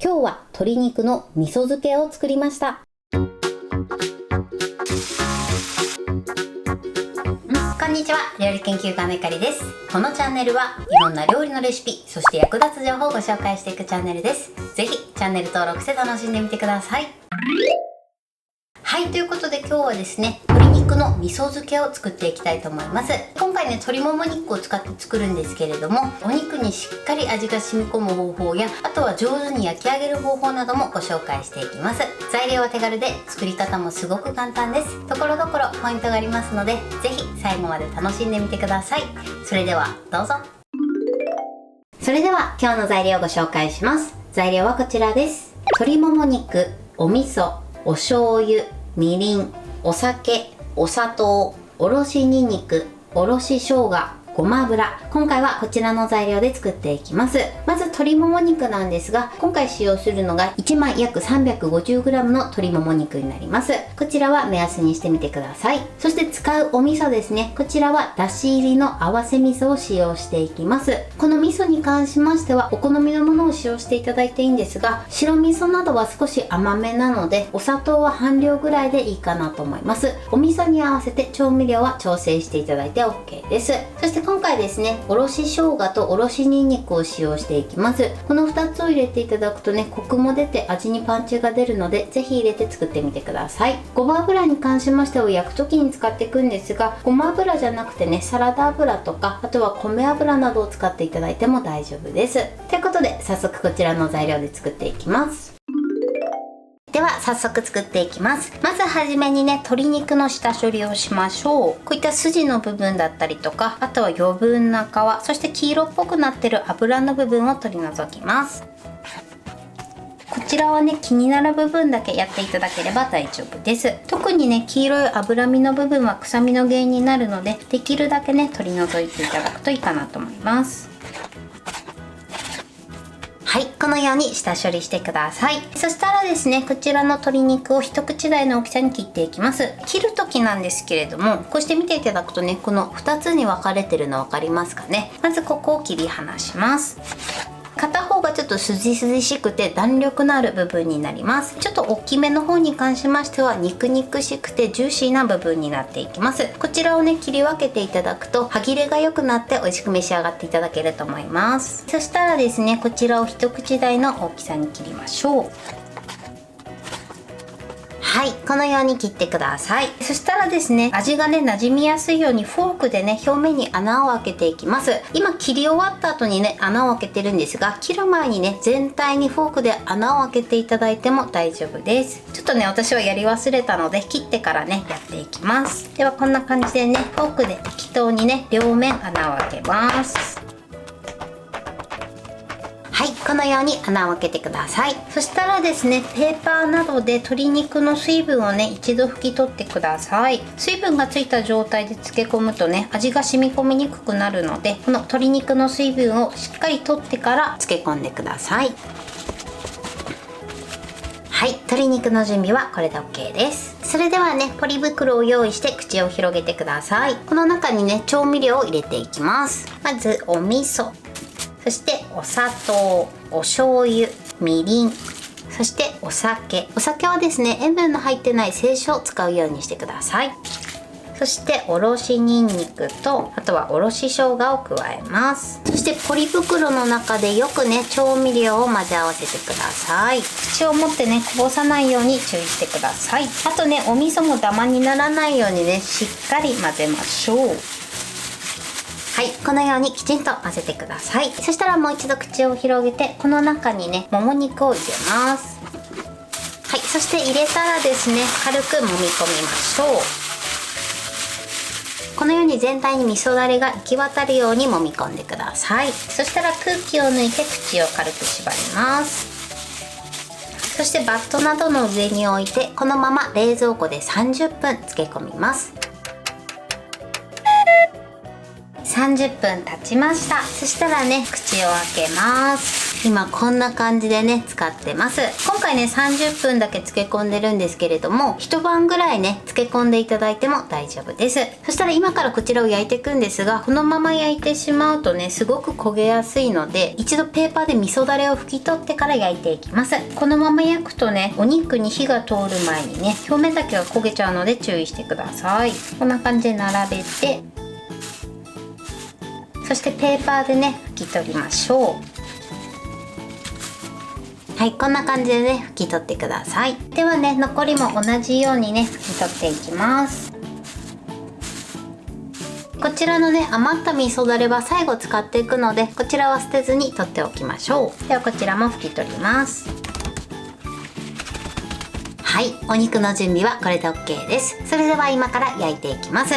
今日は鶏肉の味噌漬けを作りました。こんにちは、料理研究家のゆかりです。このチャンネルはいろんな料理のレシピ、そして役立つ情報をご紹介していくチャンネルです。ぜひチャンネル登録して楽しんでみてください。はい、ということで今日はですね、鶏肉の味噌漬けを作っていきたいと思います。今回ね、鶏もも肉を使って作るんですけれども、お肉にしっかり味が染み込む方法や、あとは上手に焼き上げる方法などもご紹介していきます。材料は手軽で作り方もすごく簡単です。ところどころポイントがありますので、ぜひ最後まで楽しんでみてください。それではどうぞ。それでは今日の材料をご紹介します。材料はこちらです。鶏もも肉、お味噌、お醤油、みりん、お酒、お砂糖、おろしにんにく、おろし生姜、ごま油。今回はこちらの材料で作っていきます。まず鶏もも肉なんですが、今回使用するのが1枚約 350g の鶏もも肉になります。こちらは目安にしてみてください。そして使うお味噌ですね。こちらはだし入りの合わせ味噌を使用していきます。この味噌に関しましてはお好みのものを使用していただいていいんですが、白味噌などは少し甘めなので、お砂糖は半量ぐらいでいいかなと思います。お味噌に合わせて調味料は調整していただいて OK です。そして今回ですね、おろし生姜とおろしにんにくを使用していきます。この2つを入れていただくとね、コクも出て味にパンチが出るので、ぜひ入れて作ってみてください。ごま油に関しましては焼く時に使っていくんですが、ごま油じゃなくてね、サラダ油とか、あとは米油などを使っていただいても大丈夫です。ということで早速こちらの材料で作っていきます。では早速作っていきます。まずはじめにね、鶏肉の下処理をしましょう。こういった筋の部分だったりとか、あとは余分な皮、そして黄色っぽくなってる脂の部分を取り除きます。こちらはね、気になる部分だけやっていただければ大丈夫です。特にね、黄色い脂身の部分は臭みの原因になるので、できるだけね、取り除いていただくといいかなと思います。はい、このように下処理してください。そしたらですね、こちらの鶏肉を一口大の大きさに切っていきます。切る時なんですけれども、こうして見ていただくとね、この2つに分かれてるの分かりますかね。まずここを切り離します。片方がちょっと筋しくて弾力のある部分になります。ちょっと大きめの方に関しましては肉々しくてジューシーな部分になっていきます。こちらをね、切り分けていただくと歯切れが良くなって美味しく召し上がっていただけると思います。そしたらですね、こちらを一口大の大きさに切りましょう。はい、このように切ってください。そしたらですね、味がね、馴染みやすいようにフォークでね、表面に穴を開けていきます。今切り終わった後にね、穴を開けてるんですが、切る前にね、全体にフォークで穴を開けていただいても大丈夫です。ちょっとね、私はやり忘れたので、切ってからね、やっていきます。ではこんな感じでね、フォークで適当にね、両面穴を開けます。はい、このように穴を開けてください。そしたらですね、ペーパーなどで鶏肉の水分をね、一度拭き取ってください。水分がついた状態で漬け込むとね、味が染み込みにくくなるので、この鶏肉の水分をしっかり取ってから漬け込んでください。はい、鶏肉の準備はこれで OK です。それではね、ポリ袋を用意して口を広げてください。この中にね、調味料を入れていきます。まずお味噌、そしてお砂糖、お醤油、みりん、そしてお酒。お酒はですね、塩分の入ってない清酒を使うようにしてください。そしておろしにんにくと、あとはおろし生姜を加えます。そしてポリ袋の中でよくね、調味料を混ぜ合わせてください。口を持ってね、こぼさないように注意してください。あとね、お味噌もダマにならないようにね、しっかり混ぜましょう。はい、このようにきちんと混ぜてください。そしたらもう一度口を広げて、この中にね、もも肉を入れます。はい、そして入れたらですね、軽く揉み込みましょう。このように全体に味噌だれが行き渡るように揉み込んでください。そしたら空気を抜いて口を軽く縛ります。そしてバットなどの上に置いて、このまま冷蔵庫で30分漬け込みます。30分経ちました。そしたらね、口を開けます。今こんな感じでね、使ってます。今回ね、30分だけ漬け込んでるんですけれども、一晩ぐらいね、漬け込んでいただいても大丈夫です。そしたら今からこちらを焼いていくんですが、このまま焼いてしまうとね、すごく焦げやすいので、一度ペーパーで味噌だれを拭き取ってから焼いていきます。このまま焼くとね、お肉に火が通る前にね、表面だけが焦げちゃうので注意してください。こんな感じで並べて、そしてペーパーでね、拭き取りましょう。はい、こんな感じでね、拭き取ってください。ではね、残りも同じようにね、拭き取っていきます。こちらのね、余った味噌だれは最後使っていくので、こちらは捨てずに取っておきましょう。ではこちらも拭き取ります。はい、お肉の準備はこれで OK です。それでは今から焼いていきます。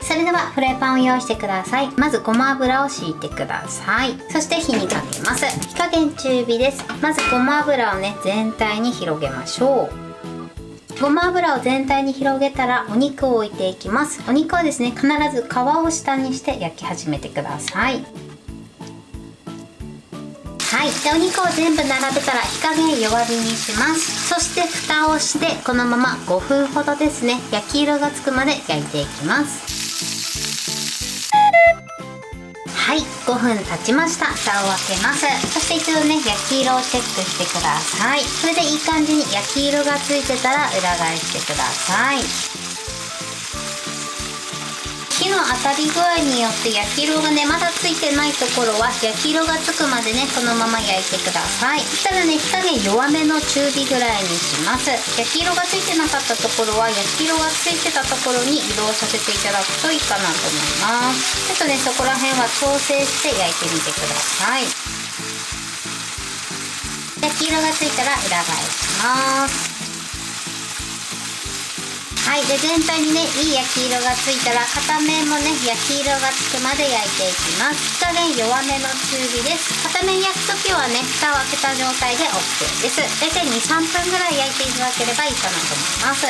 それではフライパンを用意してください。まずごま油を敷いてください。そして火にかけます。火加減中火です。まずごま油をね、全体に広げましょう。ごま油を全体に広げたらお肉を置いていきます。お肉はですね、必ず皮を下にして焼き始めてください。はい、でお肉を全部並べたら火加減弱火にします。そして蓋をしてこのまま5分ほどですね、焼き色がつくまで焼いていきます。はい、5分経ちました。蓋を開けます。そして一度ね、焼き色をチェックしてください。それでいい感じに焼き色がついてたら裏返してください。火の当たり具合によって焼き色がね、まだついてないところは焼き色がつくまでね、このまま焼いてください。そしたらね、火加減弱めの中火ぐらいにします。焼き色がついてなかったところは焼き色がついてたところに移動させていただくといいかなと思います。ちょっとね、そこら辺は調整して焼いてみてください。焼き色がついたら裏返します。はい、で全体にね、いい焼き色がついたら片面もね、焼き色がつくまで焼いていきます。火加減弱めの中火です。片面焼くときはね、蓋を開けた状態で OK です。大体 2,3 分ぐらい焼いていただければいいかなと思います。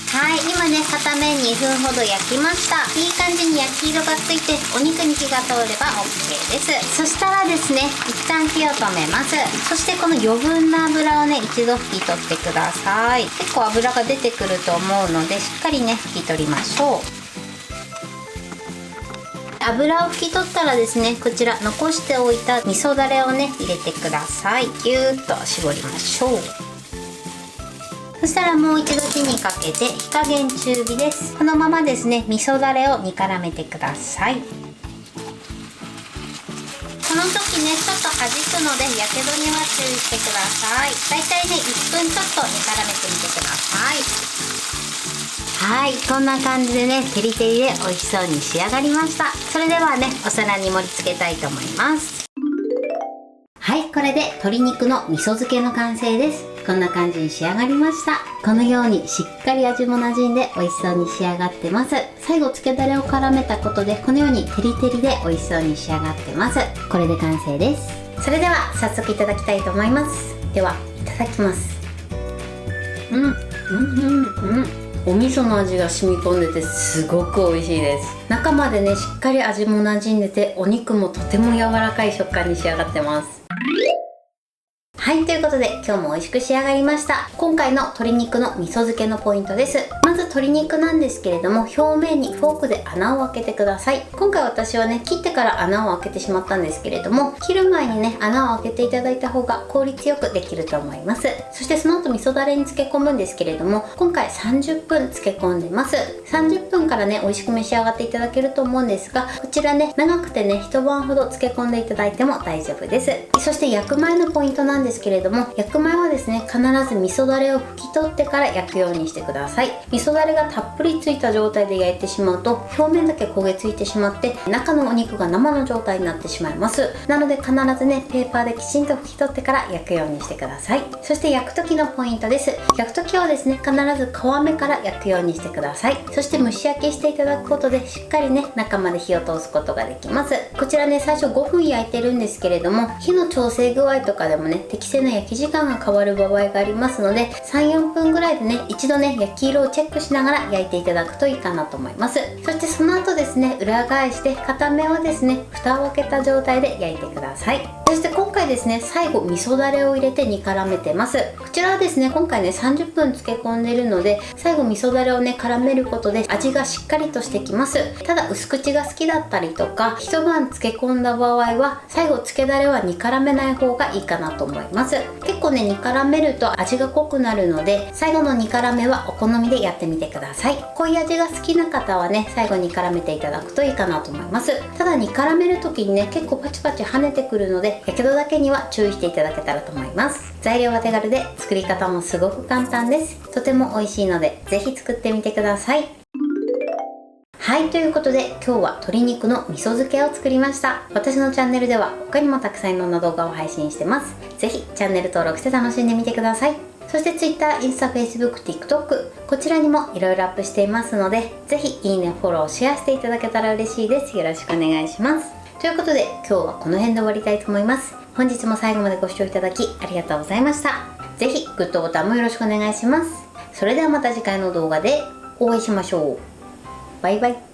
はい、今ね、片面2分ほど焼きました。いい感じに焼き色がついてお肉に火が通れば OK です。そしたらですね、一旦火を止めます。そしてこの余分な油をね、一度拭き取ってください。結構油が出てくると思うので、しっかりね、拭き取りましょう。油を拭き取ったらですね、こちら残しておいた味噌だれをね、入れてください。ぎゅーっと絞りましょう。そしたらもう一度火にかけて火加減中火です。このままですね、味噌だれを煮絡めてください。この時ね、ちょっと弾くのでやけどには注意してください。だいたいね、1分ちょっと煮絡めてみてください。はい、こんな感じでね、テリテリで美味しそうに仕上がりました。それではね、お皿に盛り付けたいと思います。はい、これで鶏肉の味噌漬けの完成です。こんな感じに仕上がりました。このようにしっかり味も馴染んで美味しそうに仕上がってます。最後漬けだれを絡めたことでこのようにテリテリで美味しそうに仕上がってます。これで完成です。それでは早速いただきたいと思います。ではいただきます。お味噌の味が染み込んでてすごく美味しいです。中までね、しっかり味も馴染んでてお肉もとても柔らかい食感に仕上がってます。はい、ということで今日も美味しく仕上がりました。今回の鶏肉の味噌漬けのポイントです。まず鶏肉なんですけれども、表面にフォークで穴を開けてください。今回私はね、切ってから穴を開けてしまったんですけれども、切る前にね、穴を開けていただいた方が効率よくできると思います。そしてその後味噌だれに漬け込むんですけれども、今回30分漬け込んでます。30分からね、美味しく召し上がっていただけると思うんですが、こちらね、長くてね、一晩ほど漬け込んでいただいても大丈夫です。そして焼く前のポイントなんですけれども、焼く前はですね、必ず味噌だれを拭き取ってから焼くようにしてください。味噌だれがたっぷりついた状態で焼いてしまうと表面だけ焦げついてしまって中のお肉が生の状態になってしまいます。なので必ずね、ペーパーできちんと拭き取ってから焼くようにしてください。そして焼く時のポイントです。焼く時はですね、必ず皮目から焼くようにしてください。そして蒸し焼きしていただくことでしっかりね、中まで火を通すことができます。こちらね、最初5分焼いてるんですけれども、火の調整具合とかでもね、適性の焼き時間が変わる場合がありますので、3、4分ぐらいでね、一度ね焼き色をチェックしながら焼いていただくといいかなと思います。そしてその後ですね、裏返して片面はですね蓋を開けた状態で焼いてください。そして今回ですね、最後味噌だれを入れて煮絡めてます。こちらはですね、今回ね30分漬け込んでるので、最後味噌だれをね絡めることで味がしっかりとしてきます。ただ薄口が好きだったりとか、一晩漬け込んだ場合は最後漬けだれは煮絡めない方がいいかなと思います。結構ね煮絡めると味が濃くなるので、最後の煮絡めはお好みでやってみてください。濃い味が好きな方はね、最後に絡めていただくといいかなと思います。ただ煮絡める時にね、結構パチパチ跳ねてくるので、やけどだけには注意していただけたらと思います。材料は手軽で作り方もすごく簡単です。とても美味しいのでぜひ作ってみてください。はい、ということで今日は鶏肉の味噌漬けを作りました。私のチャンネルでは他にもたくさんいろんな動画を配信してます。ぜひチャンネル登録して楽しんでみてください。そして Twitter、インスタ、Facebook、TikTok こちらにもいろいろアップしていますので、ぜひいいね、フォロー、シェアしていただけたら嬉しいです。よろしくお願いします。ということで今日はこの辺で終わりたいと思います。本日も最後までご視聴いただきありがとうございました。ぜひグッドボタンもよろしくお願いします。それではまた次回の動画でお会いしましょう。バイバイ。